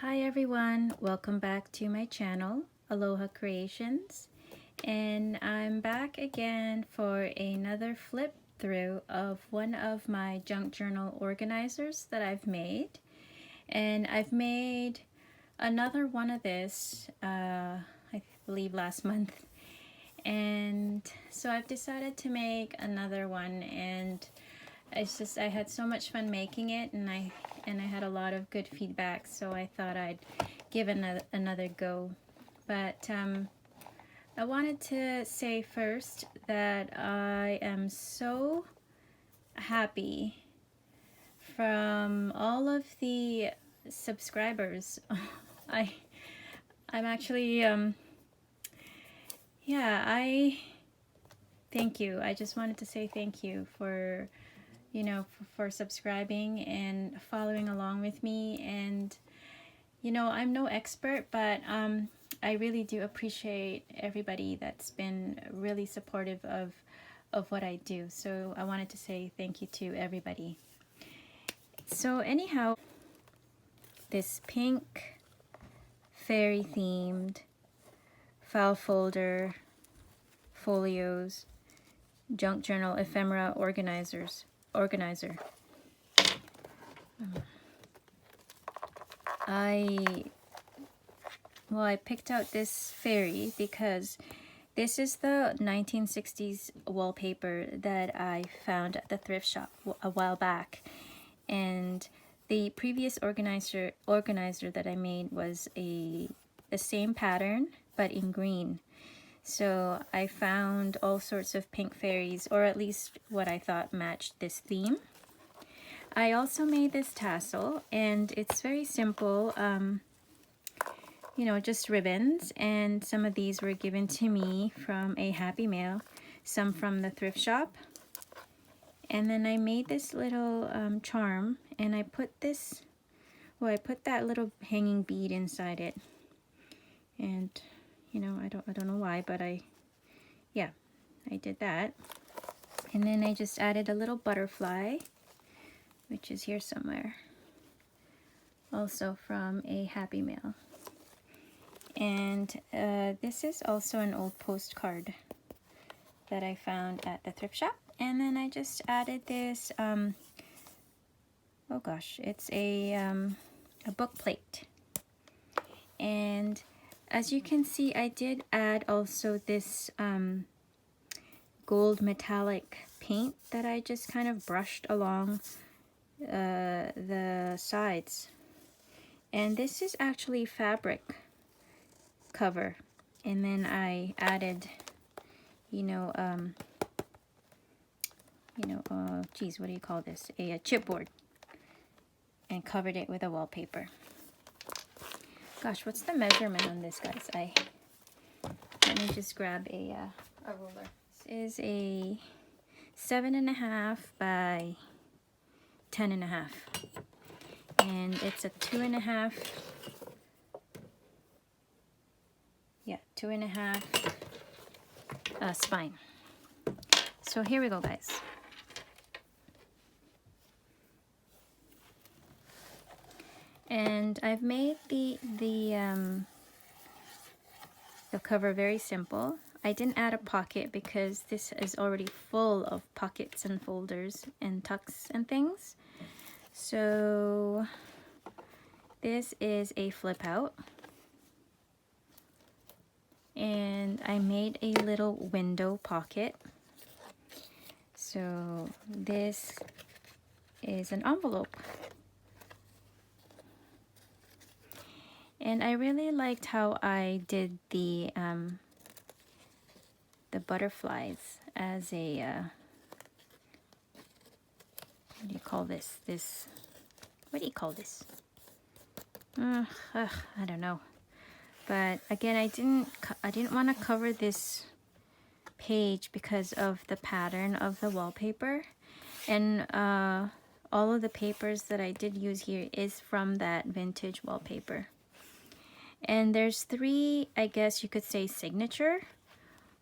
Hi everyone, welcome back to my channel, Aloha Creations, and I'm back again for another flip through of one of my junk journal organizers that I've made. And I've made another one of this, I believe last month, and so I've decided to make another one, and I had so much fun making it, and I had a lot of good feedback, so I thought I'd give another go. But I wanted to say first that I am so happy from all of the subscribers. I'm actually I thank you. I just wanted to say thank you for for subscribing and following along with me. And I'm no expert, but I really do appreciate everybody that's been really supportive of what I do. So I wanted to say thank you to everybody. So anyhow, this pink fairy themed file folder folios junk journal ephemera organizer. I picked out this fairy because this is the 1960s wallpaper that I found at the thrift shop a while back, and the previous organizer that I made was the same pattern but in green. So I found all sorts of pink fairies, or at least what I thought matched this theme. I also made this tassel, and it's very simple, just ribbons, and some of these were given to me from a Happy Mail, some from the thrift shop. And then I made this little charm, and I put that little hanging bead inside it. And I don't know why, but I did that. And then I just added a little butterfly, which is here somewhere, also from a Happy Mail. And this is also an old postcard that I found at the thrift shop. And then I just added this, oh gosh, it's a book plate. And as you can see, I did add also this gold metallic paint that I just kind of brushed along the sides. And this is actually fabric cover. And then I added, geez, what do you call this? A chipboard, and covered it with a wallpaper. Gosh, what's the measurement on this, guys? Let me just grab a ruler. This is a 7.5 by 10.5, and it's a 2.5. Yeah, 2.5 spine. So here we go, guys. And I've made the cover very simple. I didn't add a pocket because this is already full of pockets and folders and tucks and things. So this is a flip out. And I made a little window pocket. So this is an envelope. And I really liked how I did the butterflies as a, what do you call this? What do you call this? I don't know. But again, I didn't want to cover this page because of the pattern of the wallpaper. And all of the papers that I did use here is from that vintage wallpaper. And there's 3, I guess you could say, signature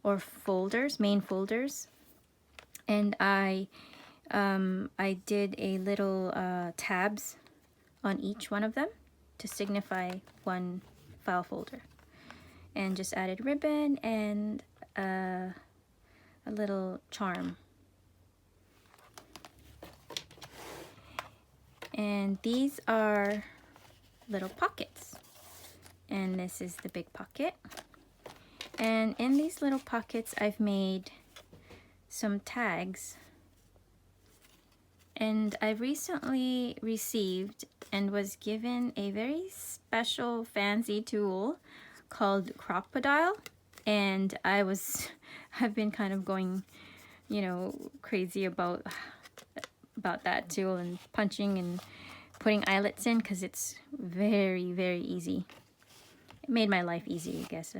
or folders, main folders. And I did a little tabs on each one of them. to signify one file folder. And just added ribbon and a little charm. And these are little pockets. And this is the big pocket. And in these little pockets, I've made some tags. And I recently received and was given a very special fancy tool called Crocodile. And I've been kind of going, you know, crazy about that tool and punching and putting eyelets in, because it's very, very easy. It made my life easy, I guess.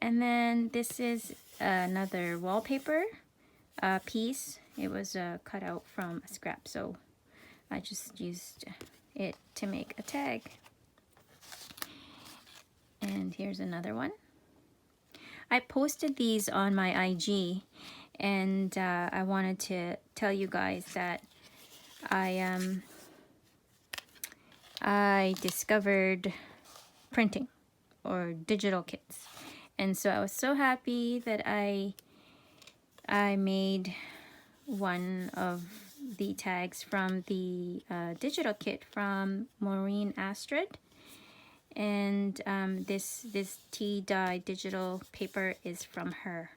And then this is another wallpaper piece. It was cut out from a scrap, so I just used it to make a tag. And here's another one. I posted these on my IG, and I wanted to tell you guys that I discovered printing or digital kits, and so I was so happy that I made one of the tags from the digital kit from Maureen Astrid. And this tea dye digital paper is from her.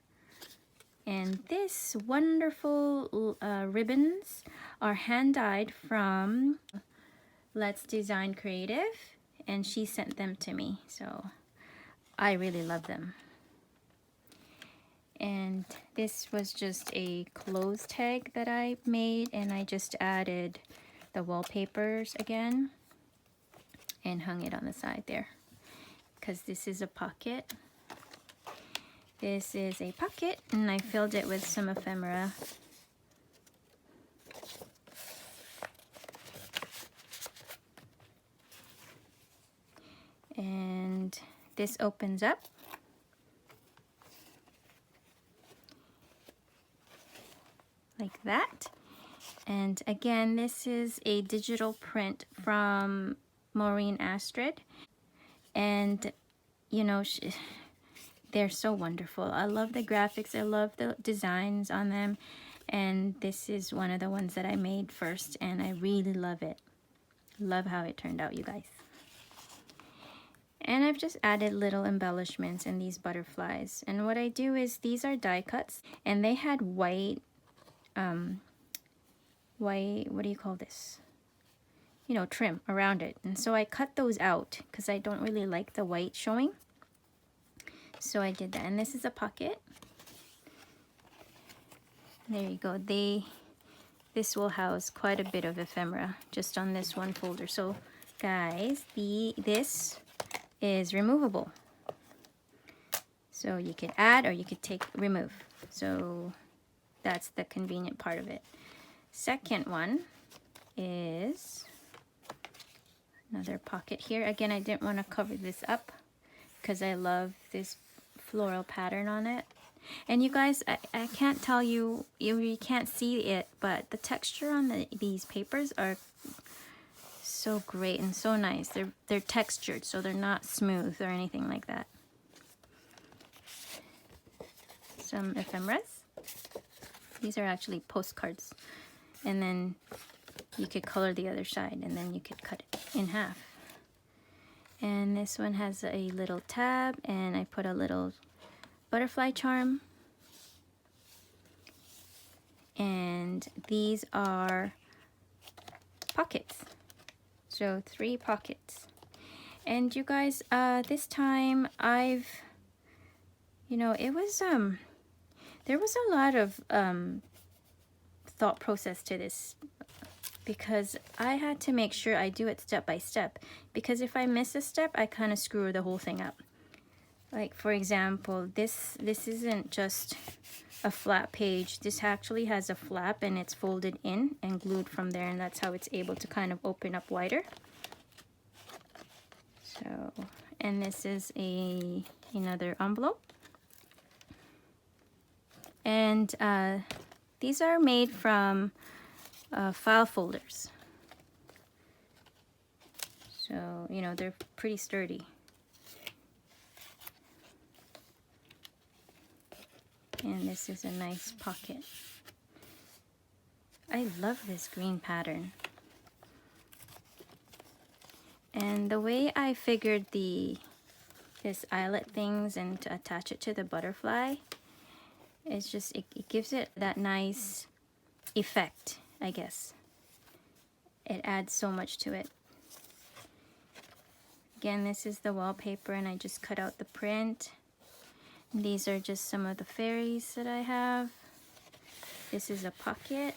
And this wonderful ribbons are hand dyed from Let's Design Creative, and she sent them to me, so I really love them. And this was just a clothes tag that I made, and I just added the wallpapers again and hung it on the side there, because this is a pocket. This is a pocket, and I filled it with some ephemera. And this opens up. Like that. And again, this is a digital print from Maureen Astrid. And, you know, they're so wonderful. I love the graphics. I love the designs on them. And this is one of the ones that I made first, and I really love it. Love how it turned out, you guys. And I've just added little embellishments in these butterflies. And what I do is, these are die cuts, and they had white, what do you call this? You know, trim around it. And so I cut those out because I don't really like the white showing. So I did that. And this is a pocket. There you go. This will house quite a bit of ephemera just on this one folder. So guys, this is removable. So you could add, or you could remove. So that's the convenient part of it. Second one is another pocket here. Again, I didn't want to cover this up because I love this floral pattern on it. And you guys, I can't tell you, you can't see it, but the texture on these papers are so great and so nice. They're textured, so they're not smooth or anything like that. Some ephemeras. These are actually postcards. And then you could color the other side, and then you could cut it in half. And this one has a little tab, and I put a little butterfly charm. And these are pockets. So 3 pockets. And you guys, this time you know, it was, there was a lot of thought process to this, because I had to make sure I do it step by step, because if I miss a step, I kind of screw the whole thing up. Like, for example, this isn't just a flat page. This actually has a flap, and it's folded in and glued from there, and that's how it's able to kind of open up wider. So, and this is another envelope. And these are made from file folders. So you know, they're pretty sturdy. And this is a nice pocket. I love this green pattern. And the way I figured this eyelet things and to attach it to the butterfly is just, it gives it that nice effect, I guess. It adds so much to it. Again, this is the wallpaper, and I just cut out the print. These are just some of the fairies that I have. This is a pocket.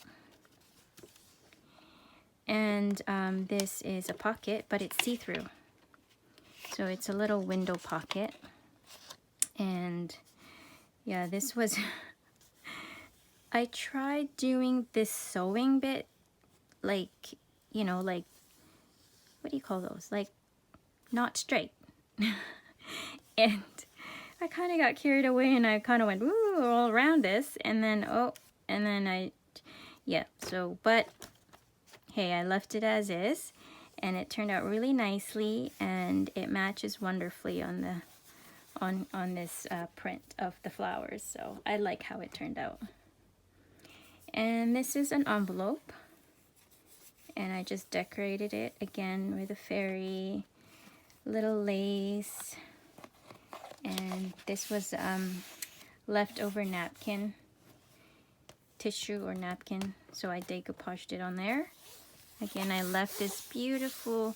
And this is a pocket, but it's see-through. So it's a little window pocket. And yeah, this was... I tried doing this sewing bit, like, you know, like, what do you call those? Like, not straight. And I kind of got carried away, and I kind of went, ooh, all around this. And then, oh, and then yeah, so, but, hey, I left it as is. And it turned out really nicely, and it matches wonderfully on the on this print of the flowers. So I like how it turned out. And this is an envelope, and I just decorated it again with a fairy, little lace, and this was leftover napkin, tissue or napkin, so I decoupaged it on there. Again, I left this beautiful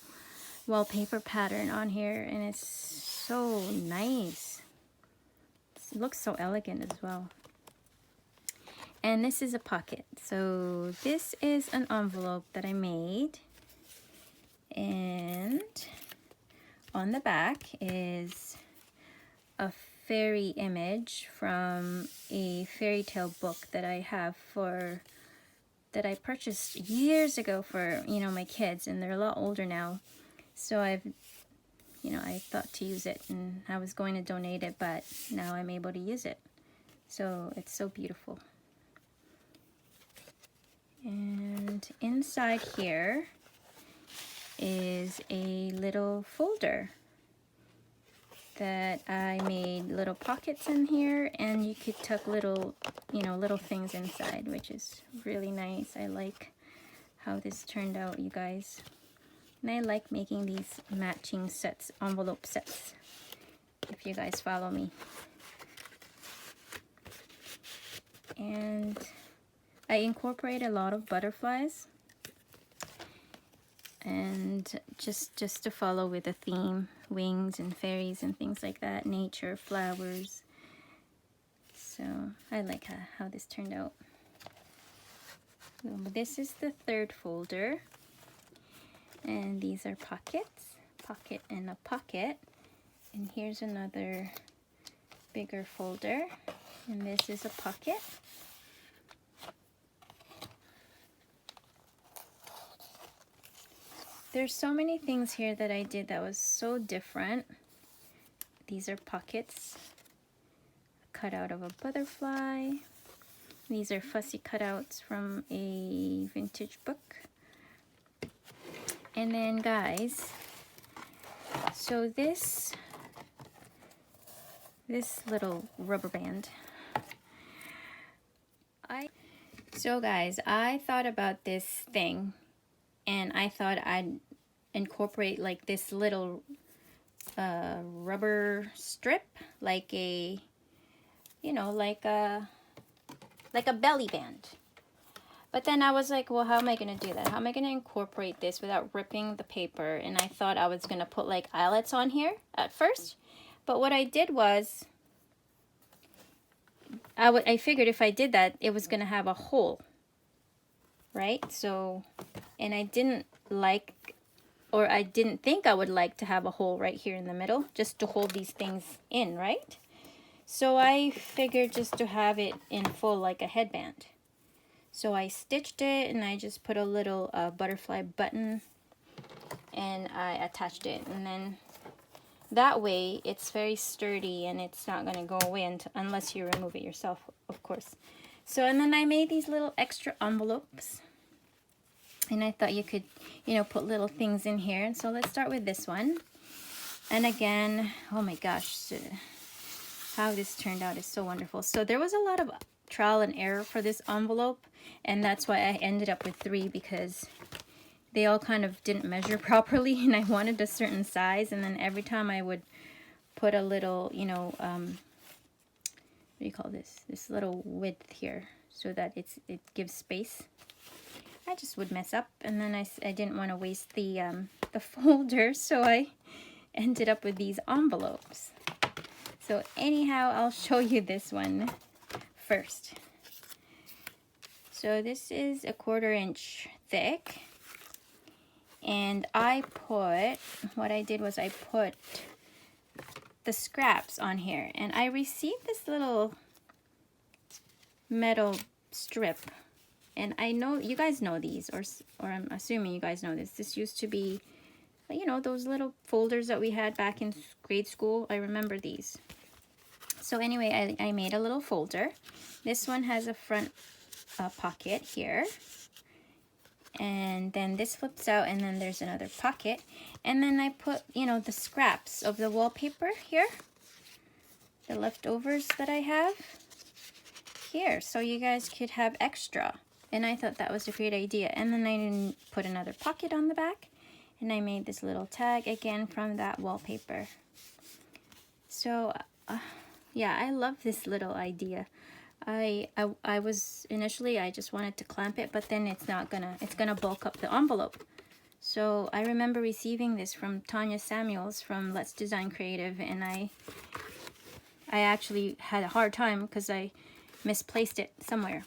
wallpaper pattern on here, and it's so nice. It looks so elegant as well. And this is a pocket. So this is an envelope that I made, and on the back is a fairy image from a fairy tale book that I have that I purchased years ago for, you know, my kids, and they're a lot older now. So I thought to use it, and I was going to donate it, but now I'm able to use it. So it's so beautiful. And inside here is a little folder that I made little pockets in here, and you could tuck little, you know, little things inside, which is really nice. I like how this turned out, you guys. And I like making these matching sets, envelope sets, if you guys follow me. And I incorporate a lot of butterflies, and just to follow with a theme, wings and fairies and things like that, nature, flowers. So I like how this turned out. So this is the third folder, and these are pockets, pocket and a pocket. And here's another bigger folder, and this is a pocket. There's so many things here that I did that was so different. These are pockets cut out of a butterfly. These are fussy cutouts from a vintage book. And then, guys, so this little rubber band. So guys, I thought about this thing, and I thought I'd incorporate like this little rubber strip, like a, you know, like a belly band. But then I was like, well, how am I going to do that? How am I going to incorporate this without ripping the paper? And I thought I was going to put like eyelets on here at first. But what I did was, I figured if I did that, it was going to have a hole, right? So, and I didn't like, or I didn't think I would like to have a hole right here in the middle, just to hold these things in, right? So I figured just to have it in full like a headband. So I stitched it, and I just put a little butterfly button, and I attached it, and then that way it's very sturdy, and it's not going to go away unless you remove it yourself, of course. So, and then I made these little extra envelopes, And I thought you could, you know, put little things in here. And so let's start with this one. And again, oh my gosh, how this turned out is so wonderful. So there was a lot of trial and error for this envelope, and that's why I ended up with 3, because they all kind of didn't measure properly, and I wanted a certain size, and then every time I would put a little, you know, what do you call this? This little width here, so that it gives space. I just would mess up, and then I didn't want to waste the folder, so I ended up with these envelopes. So anyhow, I'll show you this one first. So this is a 1/4 inch thick, and what I did was I put the scraps on here, and I received this little metal strip, and I know you guys know these, or I'm assuming you guys know this. This used to be, you know, those little folders that we had back in grade school. I remember these. So anyway, I made a little folder. This one has a front pocket here, and then this flips out, and then there's another pocket, and then I put, you know, the scraps of the wallpaper here, the leftovers that I have here, so you guys could have extra. And I thought that was a great idea. And then I didn't put another pocket on the back, and I made this little tag again from that wallpaper. So yeah, I love this little idea. I was initially, I just wanted to clamp it, but then it's gonna bulk up the envelope. So I remember receiving this from Tonya Samuels from Let's Design Creative, and I actually had a hard time because I misplaced it somewhere.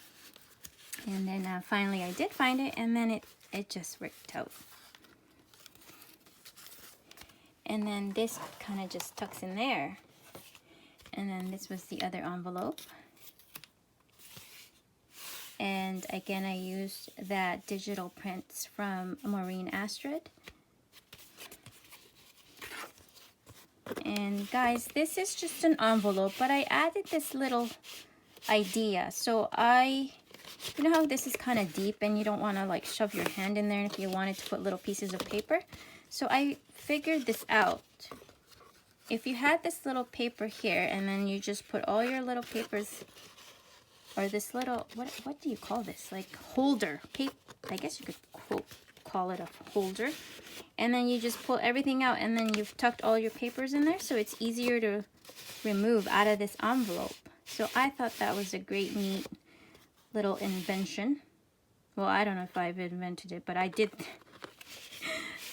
And then finally I did find it, and then it just worked out. And then this kind of just tucks in there. And then this was the other envelope. And again, I used that digital prints from Maureen Astrid. And guys, this is just an envelope, but I added this little idea. So you know how this is kind of deep and you don't want to like shove your hand in there if you wanted to put little pieces of paper. So I figured this out. If you had this little paper here, and then you just put all your little papers, or this little, what do you call this? Like holder, I guess you could call it a holder. And then you just pull everything out, and then you've tucked all your papers in there, so it's easier to remove out of this envelope. So I thought that was a great, neat little invention. Well, I don't know if I've invented it, but I did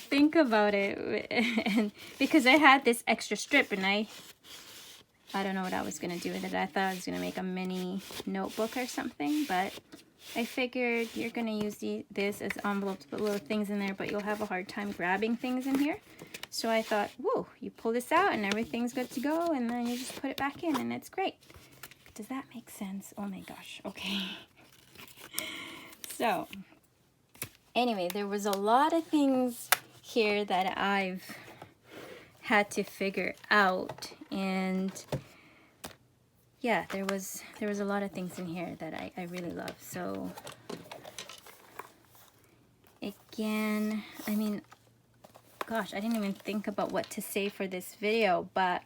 think about it, and because I had this extra strip, and I don't know what I was going to do with it. I thought I was going to make a mini notebook or something, but I figured you're going to use this as envelopes, put little things in there, but you'll have a hard time grabbing things in here. So I thought, whoa, you pull this out and everything's good to go, and then you just put it back in, and it's great. Does that make sense? Oh my gosh, okay. So anyway, there was a lot of things here that I've had to figure out, and yeah, there was a lot of things in here that I really love. So again, I mean, gosh, I didn't even think about what to say for this video, but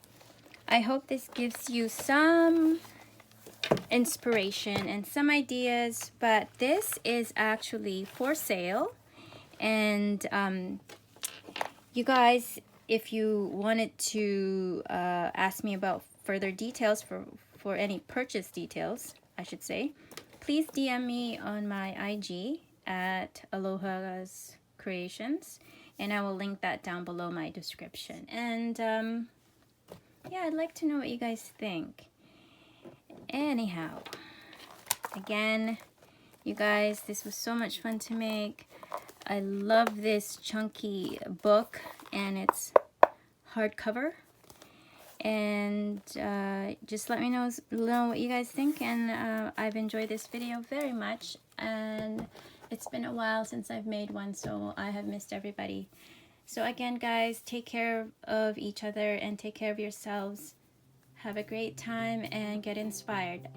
I hope this gives you some inspiration and some ideas. But this is actually for sale, and you guys, if you wanted to ask me about further details for any purchase details, I should say, please DM me on my IG at Aloha's Creations, and I will link that down below my description. And yeah, I'd like to know what you guys think. Anyhow, again, you guys, this was so much fun to make. I love this chunky book, and it's hardcover. And just let me know what you guys think. And I've enjoyed this video very much, and it's been a while since I've made one, so I have missed everybody. So again, guys, take care of each other and take care of yourselves. Have a great time and get inspired.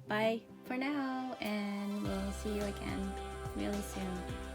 Bye for now, and we'll see you again really soon.